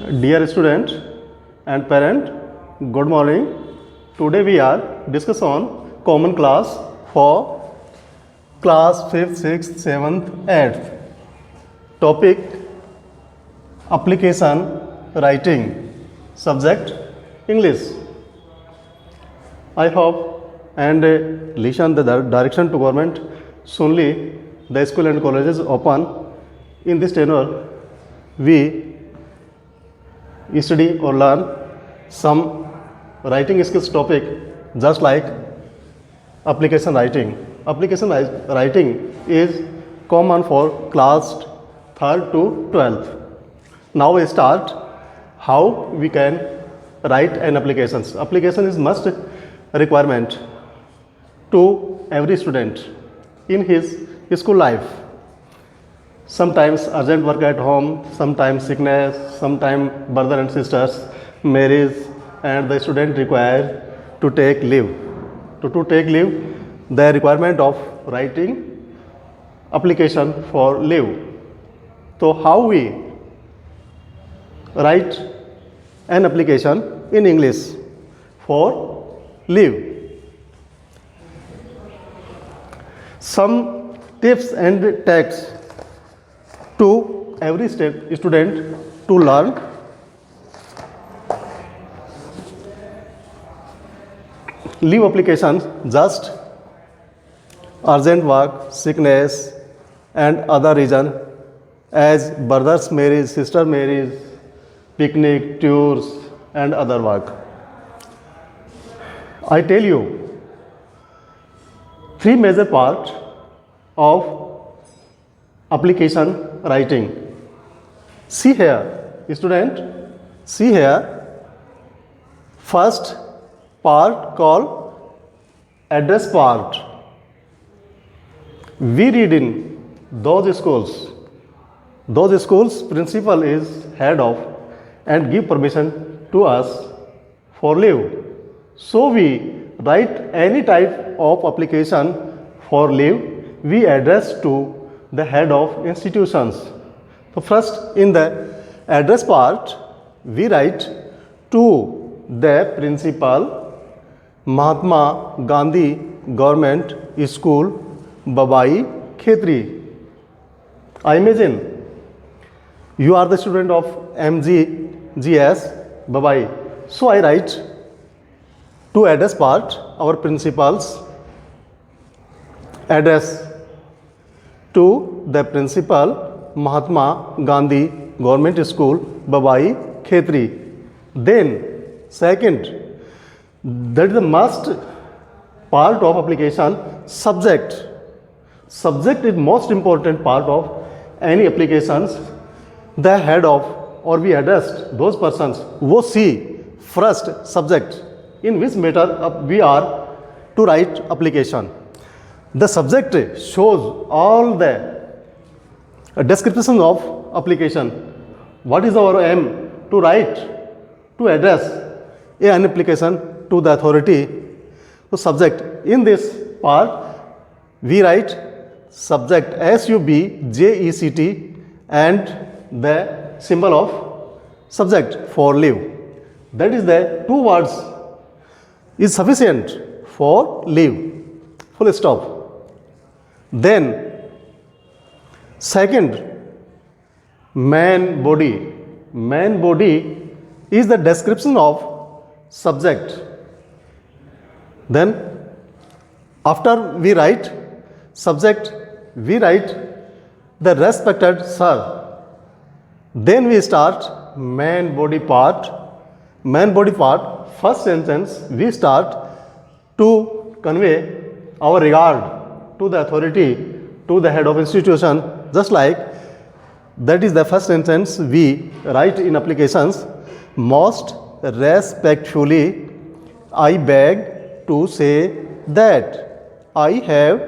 Dear student and parent, good morning. Today we are discuss on common class for class 5th, 6th, 7th, 8th. Topic application writing. Subject English. I hope and listen the direction to government soonly the school and colleges open. In this tenure we study or learn some writing skills topic just like application writing. Application writing is common for class 3rd to 12th. Now we start how we can write an applications. Application is must requirement to every student in his school life. Sometimes urgent work at home, sometimes sickness, sometimes brother and sisters marriage, and the student require to take leave. To take leave, the requirement of writing application for leave. So how we write an application in English for leave? Some tips and tricks to every student to learn. Leave applications just urgent work, sickness and other reason as brothers marriage, sister marriage, picnic, tours and other work. I tell you three major parts of application writing. See here, student, see here, first part called address part. We read in those schools principal is head of and give permission to us for leave. So we write any type of application for leave, we address to the head of institutions. So first in the address part we write to the principal Mahatma Gandhi Government School Babai Khetri. I imagine you are the student of MGGS Babai. So I write to address part our principal's address to the principal Mahatma Gandhi Government School Babai Khetri. Then second, that is the must part of application, subject. Subject is most important part of any applications. The head of or we addressed those persons who see first subject in which matter we are to write application. The subject shows all the description of application. What is our aim? To write, to address an application to the authority. So subject, in this part we write subject SUBJECT and the symbol of subject for leave. That is the two words is sufficient for leave. Full stop. Then second, man body. Man body is the description of subject. Then after we write subject, we write the respected sir. Then we start man body part. Man body part, first sentence we start to convey our regard to the authority, to the head of institution, just like that is the first sentence we write in applications. Most respectfully, I beg to say that I have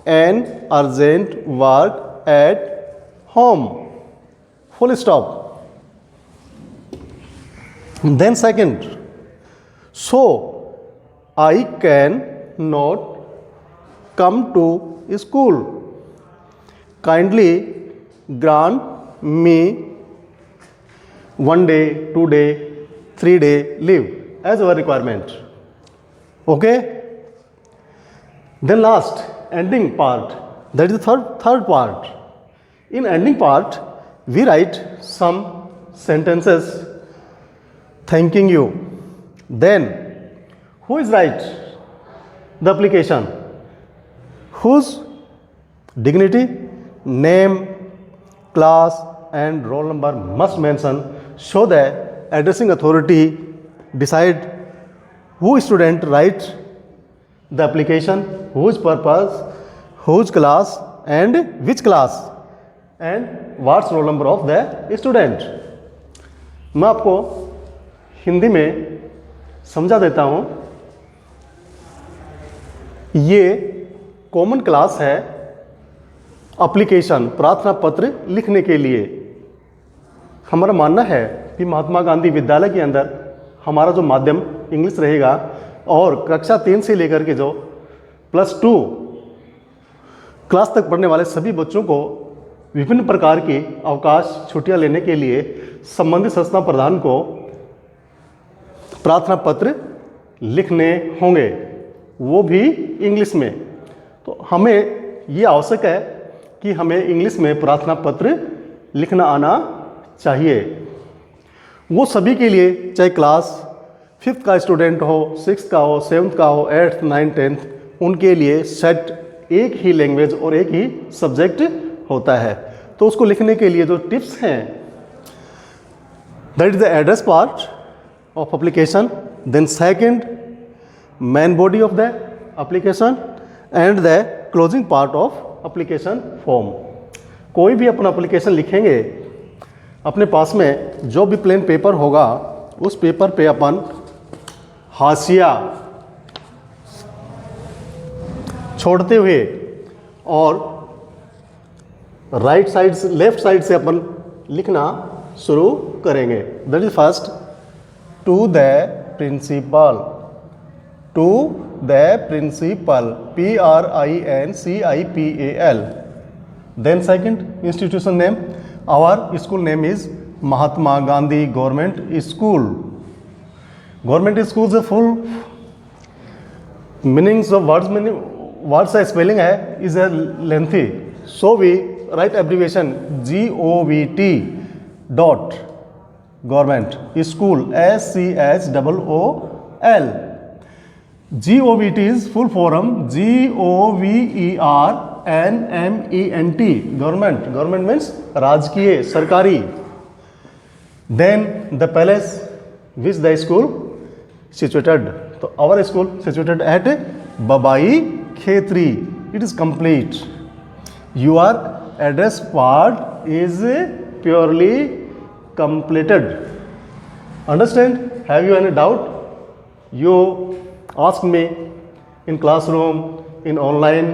an urgent work at home. Full stop. Then second, so I can not come to school. Kindly grant me 1 day, 2 day, 3 day leave as our requirement. Okay? Then last, ending part. That is the third part. In ending part, we write some sentences thanking you. Then, who is right? The application. Whose dignity, name, class and roll number must mention so that addressing authority decide who student write the application, whose purpose, whose class and which class and what's roll number of the student. मैं आपको हिंदी में समझा देता हूँ. ये common class है application, प्रार्थना पत्र लिखने के लिए. हमारा मानना है कि महात्मा गांधी विद्यालय के अंदर हमारा जो माध्यम इंग्लिश रहेगा और कक्षा 3 से लेकर के जो +2 क्लास तक पढ़ने वाले सभी बच्चों को विभिन्न प्रकार की अवकाश छुट्टियां लेने के लिए संबंधित संस्था प्रधान को प्रार्थना पत्र लिखने होंगे, वो भी इंग्लिश में. तो हमें ये आवश्यक है कि हमें इंग्लिश में प्रार्थना पत्र लिखना आना चाहिए. वो सभी के लिए, चाहे क्लास 5th का स्टूडेंट हो, 6th का हो, 7th का हो, 8th, 9th, 10th, उनके लिए सेट एक ही लैंग्वेज और एक ही सब्जेक्ट होता है. तो उसको लिखने के लिए जो टिप्स हैं, that is the address part of application. Then second, main body of the application and the closing part of application form. कोई भी अपना एप्लीकेशन लिखेंगे, अपने पास में जो भी प्लेन पेपर होगा उस पेपर पे अपन हाशिया छोड़ते हुए और राइट साइड से, लेफ्ट साइड से अपन लिखना शुरू करेंगे. That is first, to the principal. To the principal, PRINCIPAL. Then second, institution name. Our school name is Mahatma Gandhi government school. Government school से फुल मीनिंग्स ऑफ वर्ड्स में वर्ड्स का spelling है is a lengthy, so we write abbreviation GOVT dot government school SCHOOL. GOVT is full form GOVERNMENT, government. Government means राजकीय, सरकारी. Then the palace which the school situated. तो our school situated at Babai Khetri. It is complete. Your address part is purely completed. Understand? Have you any doubt? You ask me in classroom, in online.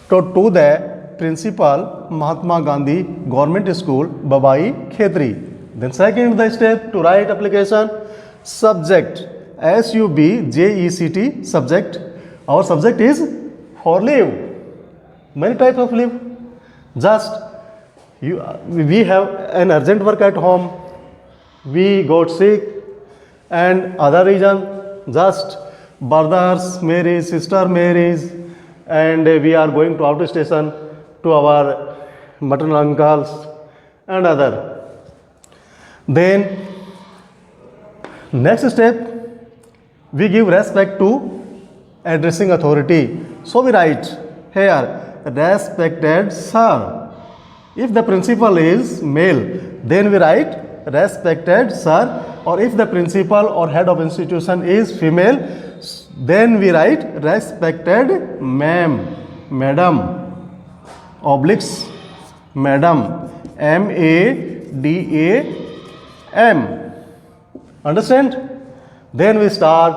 To the principal Mahatma Gandhi Government School, Babai Khetri. Then second the step to write application. Subject, SUBJECT subject. Our subject is for leave. Many types of leave. Just we have an urgent work at home, we got sick and other reason, just brothers marriage, sister marriage, and we are going to out station to our maternal uncles and other. Then next step, we give respect to addressing authority. So we write here, respected sir. If the principal is male, then we write respected sir, or if the principal or head of institution is female, then we write respected ma'am, madam, obliques madam, MADAM. Understand? Then we start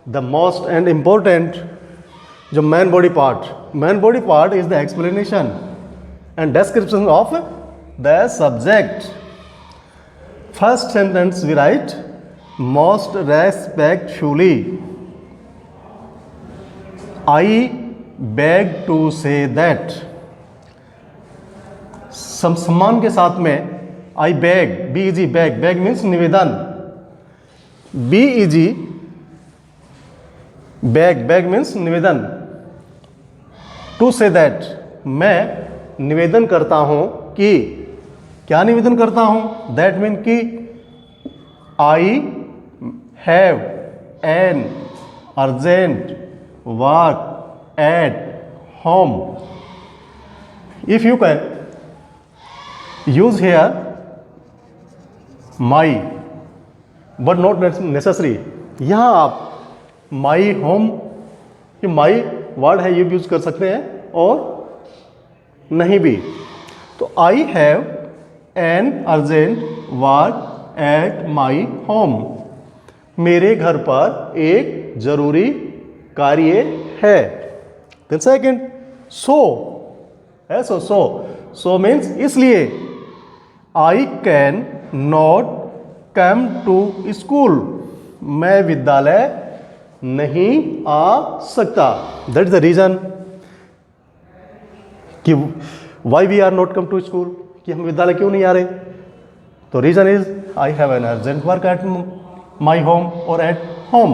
the most and important, the main body part. Main body part is the explanation and description of the subject. First sentence we write, most respectfully, I beg to say that. सम्मान के साथ में आई bag, BEG bag, bag means निवेदन, BEG bag, bag means निवेदन। To say that, मैं निवेदन करता हूं कि, क्या निवेदन करता हूं? दैट मीन कि आई have an urgent work at home. If you can use hair my but not necessary. यहां आप माई होम, ये माई वर्ड है, ये भी यूज कर सकते हैं और नहीं भी। तो आई have an urgent work at my home, मेरे घर पर एक जरूरी कार्य है। देन सेकेंड, सो, ऐसो सो मीन्स इसलिए, I can not come to school, मैं विद्यालय नहीं आ सकता। दैट इज द रीजन कि why we are not come to school, कि हम विद्यालय क्यों नहीं आ रहे। तो reason is I have an urgent work at my home और एट होम।